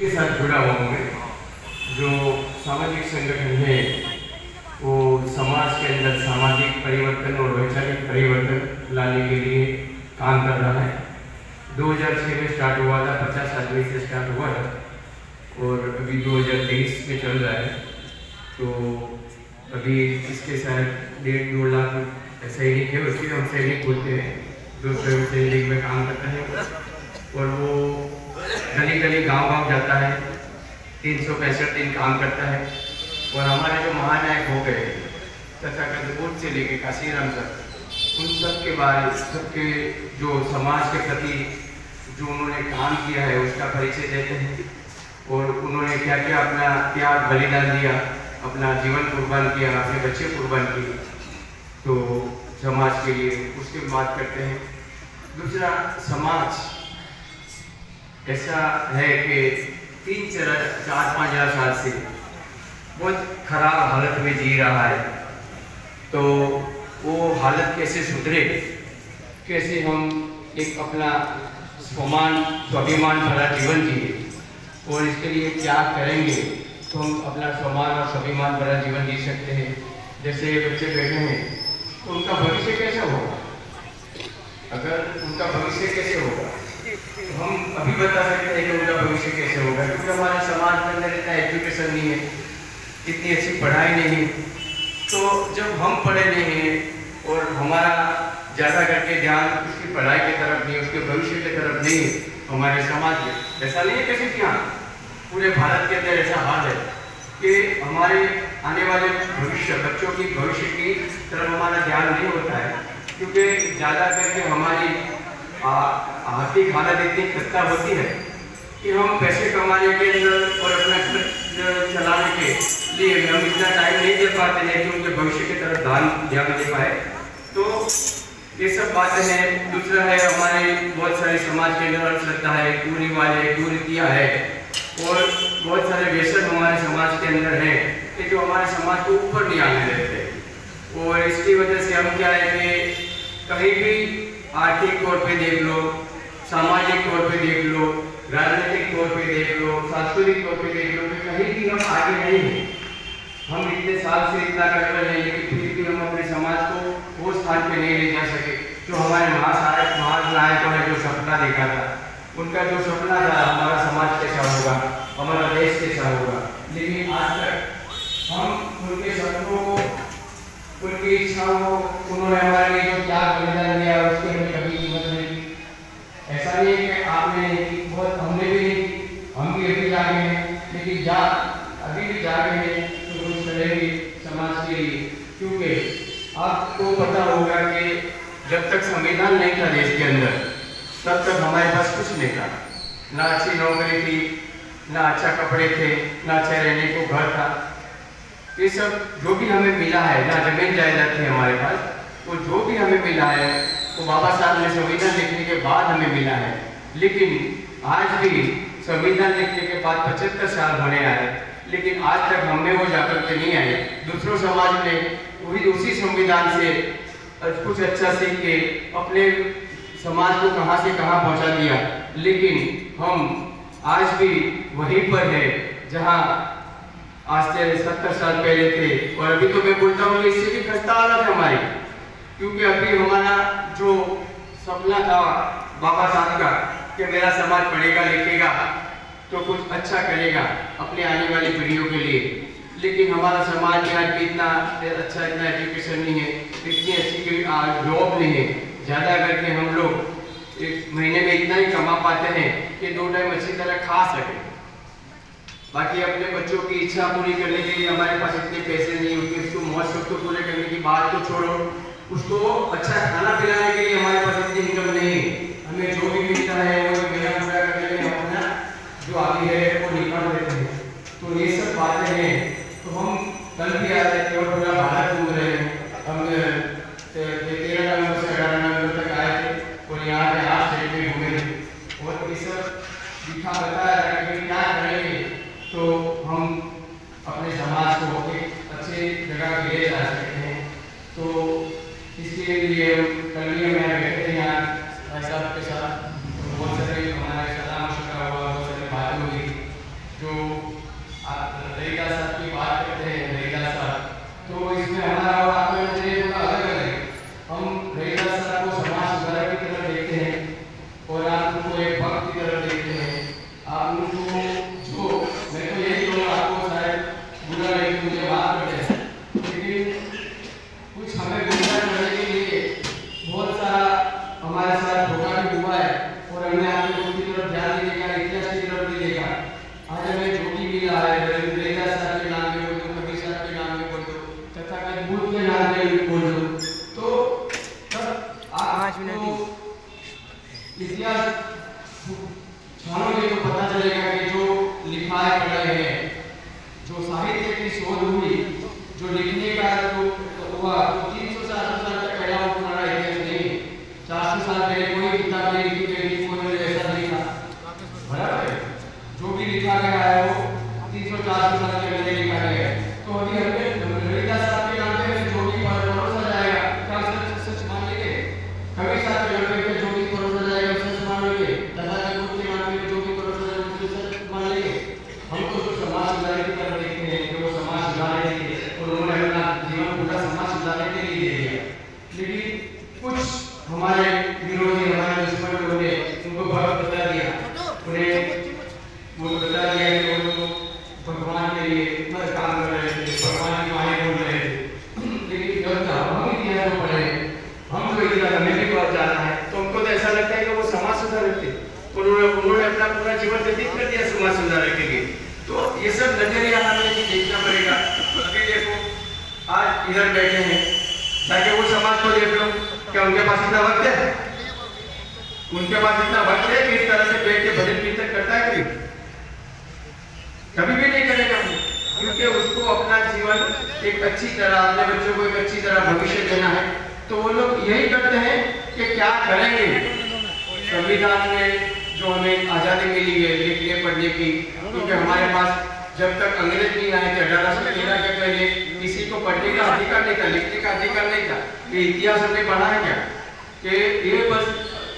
के साथ जुड़ा हुआ हूँ मैं। जो सामाजिक संगठन है वो समाज के अंदर सामाजिक परिवर्तन और वैचारिक परिवर्तन लाने के लिए काम कर रहा है। 2006 में स्टार्ट हुआ था, 50 आदमी से स्टार्ट हुआ था और अभी 2023 में चल रहा है। तो अभी इसके शायद 1.5-2 लाख सैनिक है, उसके हम सैनिक बोलते हैं, जो स्वयं सैनिक में काम करता है और वो गली गली गांव जाता है, 365 दिन काम करता है। और हमारे जो महानायक हो गए तथाकथित बुद्ध से लेके काशीराम तक, उन सब के बारे सबके जो समाज के प्रति जो उन्होंने काम किया है उसका परिचय देते हैं और उन्होंने क्या क्या अपना त्याग बलिदान दिया, अपना जीवन कुर्बान किया, अपने बच्चे कुर्बान किए तो समाज के लिए, उसकी बात करते हैं। दूसरा, समाज ऐसा है कि 3-4-5 हज़ार साल से बहुत खराब हालत में जी रहा है। तो वो हालत कैसे सुधरे, कैसे हम एक अपना स्वाभिमान भरा जीवन जिए और इसके लिए क्या करेंगे तो हम अपना स्वाभिमान और स्वाभिमान भरा जीवन जी सकते हैं। जैसे बच्चे बैठे हैं तो उनका भविष्य कैसे होगा, अगर उनका भविष्य कैसे होगा तो हम अभी बता सकते हैं कि उनका भविष्य कैसे होगा, क्योंकि हमारे समाज के अंदर इतना एजुकेशन नहीं है, इतनी अच्छी पढ़ाई नहीं है। तो जब हम पढ़े नहीं हैं और हमारा ज़्यादा करके ध्यान उसकी पढ़ाई की तरफ नहीं, उसके भविष्य की तरफ नहीं है हमारे समाज में, ऐसा नहीं है कैसे क्या पूरे भारत के अंदर ऐसा हाल है कि हमारे आने वाले भविष्य, बच्चों की भविष्य की तरफ हमारा ध्यान नहीं होता है, क्योंकि ज़्यादा करके हमारी आर्थिक हालत इतनी खस्ता होती है कि हम पैसे कमाने के अंदर और अपना खर्च चलाने के लिए हम इतना टाइम नहीं दे पाते हैं कि उनके भविष्य की तरफ ध्यान दे पाए। तो ये सब बातें हैं। दूसरा है, हमारे बहुत सारे समाज के अंदर अंधश्रद्धा है, कुरीवाज है, कुरीतियाँ है और बहुत सारे व्यसन हमारे समाज के अंदर हैं कि जो हमारे समाज को ऊपर नहीं आने देते। और इसकी वजह से हम क्या है कि कहीं भी आर्थिक तौर पे देख लो, सामाजिक तौर पे देख लो, राजनीतिक तौर पे देख लो, सांस्कृतिक तौर पे देख लो, तो कहीं भी हम आगे नहीं हैं। हम इतने साल से इतना कर रहे हैं लेकिन फिर भी हम अपने समाज को वो स्थान पे नहीं ले जा सके जो हमारे महानायकों ने जो सपना देखा था। उनका जो सपना था हमारा समाज कैसा होगा, हमारा देश कैसा होगा, लेकिन आज तक हम उनके सपनों को, उनकी इच्छाओं को, उन्होंने हमारे लिए जो त्याग बलिदान दिया उसकी हमें कभी कीमत नहीं दी। ऐसा नहीं है कि आपने बहुत, हमने भी नहीं, हम भी अभी जागे हैं, लेकिन अभी भी जागे हैं तो कुछ करेंगे समाज के लिए। क्योंकि आपको पता होगा कि जब तक संविधान नहीं था देश के अंदर तब तक हमारे पास कुछ नहीं था, ना अच्छी नौकरी थी, ना अच्छा कपड़े थे, ना अच्छा रहने को घर था। ये सब जो भी हमें मिला है, ना जमीन जायदाद थी हमारे पास, तो जो भी हमें मिला है वो बाबा साहब ने संविधान लिखने के बाद हमें मिला है। लेकिन आज भी संविधान लिखने के बाद 75 साल होने आए, लेकिन आज तक हमें वो जाकर के नहीं आए। दूसरों समाज ने वही उसी संविधान से कुछ अच्छा सीख के अपने समाज को कहाँ से कहाँ पहुँचा दिया, लेकिन हम आज भी वहीं पर है जहाँ आज से 70 साल पहले थे। और अभी तो मैं बोलता हूँ इससे भी खस्ता हालत है हमारी, क्योंकि अभी हमारा जो सपना था बाबा साहब का कि मेरा समाज पढ़ेगा लिखेगा तो कुछ अच्छा करेगा अपने आने वाली पीढ़ियों के लिए, लेकिन हमारा समाज में आज इतना अच्छा, इतना एजुकेशन नहीं है, इतनी अच्छी जॉब नहीं है। ज़्यादा करके हम लोग एक महीने में इतना ही कमा पाते हैं कि 2 टाइम अच्छी तरह खा सकें। बाकी अपने बच्चों की इच्छा पूरी करने के लिए हमारे पास इतने पैसे नहीं होते, उसको मौज शौक तो पूरे करने की बात तो छोड़ो, उसको अच्छा खाना खिलाने के लिए हमारे पास इतनी इनकम नहीं है। हमें जो भी मिलता है वो मेरा पूरा करने के लिए हम अपना जो आगे है वो निकाल देते हैं। तो ये सब बातें हैं। तो हम कल भी आ रहे थे और पूरा भारत घूम रहे हैं। हम 13 नवंबर से 18 नवंबर तक आए थे और यहाँ के 8 स्टेट में घूमे थे और ये सब दिखा बताया कि क्या करेंगे तो हम अपने समाज को एक अच्छे जगह पे ले जा सकते हैं। तो इसके लिए कल भी मैं बैठे थे यहाँ भाई साहब के साथ, बहुत सारे हमारे सलाह मशवरा हुआ, बहुत सारी बातें हुई। जो रहीला साहब की बात करते हैं, रहीला साहब, तो इसमें हमारा और आपका नजरिया थोड़ा अलग अलग है। हम रहीला साहब को समाज सुधारक की तरफ देखते हैं और आप उनको एक भक्त की तरफ देखते हैं। आप उनको जो मैं तो यही कहूँगा, आपको शायद बुरा लगे मुझे बात करते हैं, लेकिन कुछ हमें गुमराह करने के लिए बहुत सारा हमारे साथ धोखा भी हुआ है और हमने आपके उनकी तरफ ध्यान नहीं देखा, इतिहास की तरफ नहीं देखा। आज हमें जो भी मिला है, रहीला साहब के नाम पे बोल दो, कबीर साहब के नाम पे बोल दो, तथागत बुद्ध के नाम पे बोल दो, तो आपको इतिहास छानोगे तो पता चलेगा कि जो लिखाए पढ़े हैं, जो साहित्य की शोध हुई, जो लिखने का जो हुआ, तो 300-400 साल तक पहला वो पुराना इतिहास नहीं, 400 साल पहले कोई किताब नहीं लिखी गई, कोई ऐसा नहीं था, बराबर है। जो भी लिखा गया है वो 300-400 साल के पहले लिखा गया है। तो अभी हमें रहीला साहब के नाम पे जो भी परोसा जाएगा, क्या सच मान लेंगे? कबीर साहब के नाम पे जो भी परोसा जाएगा सच मान लेंगे? तथागत बुद्ध के नाम पे जो भी परोसा जाएगा उसको सच मान लेंगे? हम तो समाज सुधारने की तरफ देखते हैं कि वो समाज सुधारने के लिए, और उन्होंने अपना जीवन पूरा समाज सुधारने के लिए दे दिया। लेकिन कुछ हमारे विरोधी, हमारे दुश्मन लोगों ने उनको भक्त बता दिया, उन्हें वो बता दिया कि वो भगवान के लिए काम कर रहे थे, भगवान की माने बोल रहे थे। लेकिन जब हम इतिहास में पढ़े, हम तो इतिहास हमें भी बहुत जाना है, तो उनको तो ऐसा लगता है कि वो समाज सुधारक थे, उन्होंने अपना पूरा जीवन व्यतीत कर दिया समाज सुधारक के लिए। तो ये सब नजरिया हमें देखना पड़ेगा। अभी देखो आज इधर बैठे हैं, ताकि वो समाज को देख लो, क्या उनके पास इतना वक्त है? उनके पास इतना वक्त है कि इस तरह से बैठ के भजन कीर्तन करता है कोई? कभी भी नहीं करेगा, क्योंकि उसको अपना जीवन एक अच्छी तरह, अपने बच्चों को एक अच्छी तरह भविष्य देना है। तो वो लोग यही करते हैं कि क्या करेंगे। संविधान में जो हमें आज़ादी मिली है लिखने पढ़ने की, क्योंकि हमारे पास जब तक अंग्रेज नहीं आए थे 1813 के पहले किसी को पढ़ने का अधिकार नहीं था, लिखने का अधिकार नहीं था। ये इतिहास हमने पढ़ा है क्या कि ये बस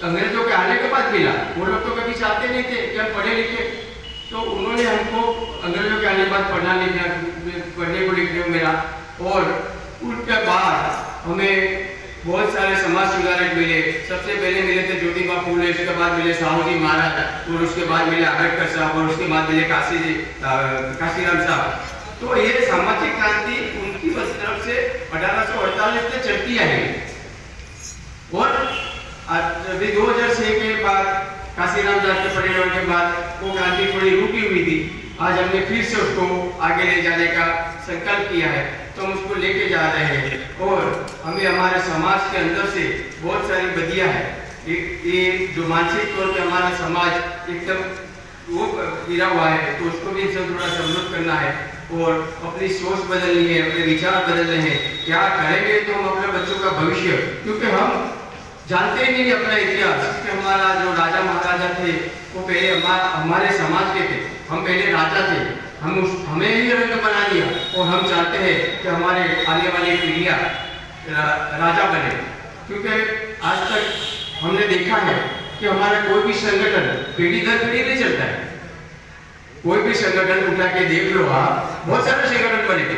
अंग्रेजों के आने के बाद मिला? वो लोग तो कभी चाहते नहीं थे कि हम पढ़े लिखे, तो उन्होंने हमको अंग्रेजों के आने के बाद पढ़ने को लिखने को मिला। और उनके बाद हमें बहुत सारे समाज सुधारक मिले। सबसे पहले मिले थे ज्योतिबा फूले, उसके बाद मिले साहू जी महाराज, और उसके बाद मिले आंबेडकर साहब, और उसके बाद मिले काशीराम साहब। तो ये सामाजिक क्रांति उनकी तरफ से 1848 से चलती आई। और अभी 2006 के बाद काशीराम साहब के परिणाम के बाद वो क्रांति थोड़ी रुकी हुई थी। आज हमने फिर से उसको आगे ले जाने का संकल्प किया है, तो हम उसको लेके जा रहे हैं। और हमें हमारे समाज के अंदर से बहुत सारी बदियां हैं, ये जो मानसिक तौर पे हमारा समाज एकदम वो गिरा हुआ है, तो उसको भी सब थोड़ा समृद्ध करना है और अपनी सोच बदलनी है, अपने विचार बदलने हैं। क्या करेंगे तो हम अपने बच्चों का भविष्य, क्योंकि हम जानते ही नहीं अपना इतिहास कि हमारा जो राजा महाराजा थे वो पहले हमारे समाज के थे, हम पहले राजा थे, हमें ही रंग बना दिया और हम चाहते हैं कि हमारे आने वाली पीढ़ियां राजा बने। क्योंकि आज तक हमने देखा है कि हमारा कोई भी संगठन पीढ़ी दर पीढ़ी नहीं चलता है। कोई भी संगठन उठा के देख लो आप, बहुत सारे संगठन बने थे,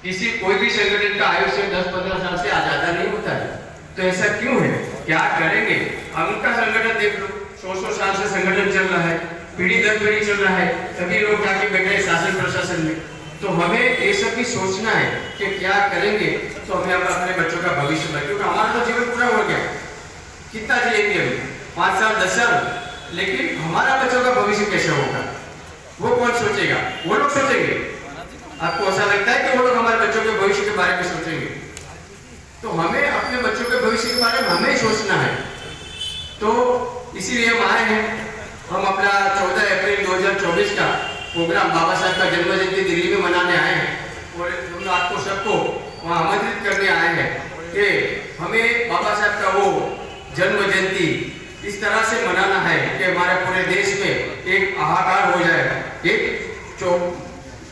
किसी कोई भी संगठन का आयुष्य 10-15 साल से ज्यादा नहीं होता है। तो ऐसा क्यों है? क्या करेंगे? अब उनका संगठन देख लो, 100 साल से संगठन चल रहा है, पीढ़ी दर पीढ़ी चल रहा है, सभी लोग जाके बैठे शासन प्रशासन में। तो हमें ये सब भी सोचना है कि क्या करेंगे तो हमें अपने बच्चों का भविष्य में, क्योंकि हमारा तो जीवन पूरा हो गया, कितना जिएंगे हम, 5 साल 10 साल, लेकिन हमारा बच्चों का भविष्य कैसे होगा वो कौन सोचेगा? वो लोग सोचेंगे। आपको ऐसा लगता है कि वो लोग हमारे बच्चों के भविष्य के बारे में सोचेंगे? तो हमें अपने बच्चों के भविष्य के बारे में हमें सोचना है। तो इसीलिए हम आए हैं। हम अपना 14 अप्रैल 2024 का प्रोग्राम बाबा साहब का जन्म जयंती दिल्ली में मनाने आए हैं और हम आपको सबको वहाँ आमंत्रित करने आए हैं कि हमें बाबा साहब का वो जन्म जयंती इस तरह से मनाना है कि हमारे पूरे देश में एक हाहाकार हो जाए, एक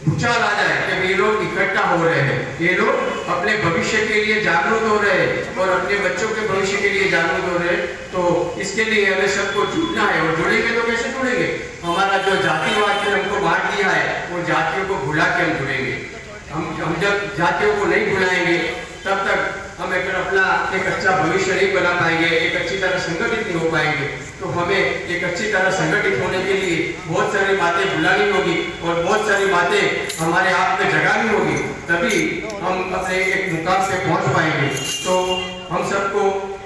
भूचाल आ जाए कि ये लोग इकट्ठा हो रहे हैं, ये लोग अपने भविष्य के लिए जागरूक हो रहे हैं और अपने बच्चों के भविष्य के लिए जागरूक हो रहे हैं। तो इसके लिए हमें सबको जुड़ना है, और जुड़ेंगे तो कैसे जुड़ेंगे? हमारा जो जातिवाद ने हमको बांट दिया है, वो जातियों को भुला के हम जुड़ेंगे। हम जब जातियों को नहीं भुलाएंगे तब तक हम एक अपना एक अच्छा भविष्य नहीं बना पाएंगे, एक अच्छी तरह संगठित नहीं हो पाएंगे। तो हमें एक अच्छी तरह संगठित होने के लिए बहुत सारी बातें भुलानी होगी और बहुत सारी बातें हमारे आप में जगानी होगी, तभी हम अपने एक मुकाम पे पहुंच पाएंगे। तो हम सबको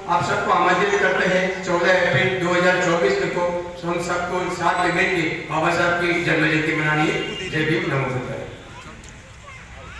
आप सबको आमंत्रित करते हैं 14 अप्रैल 2024 को हम सबको साथ में मिलकर बाबा साहब की जन्म जयंती मनानी है। जय भीम, नमो बुद्धाय।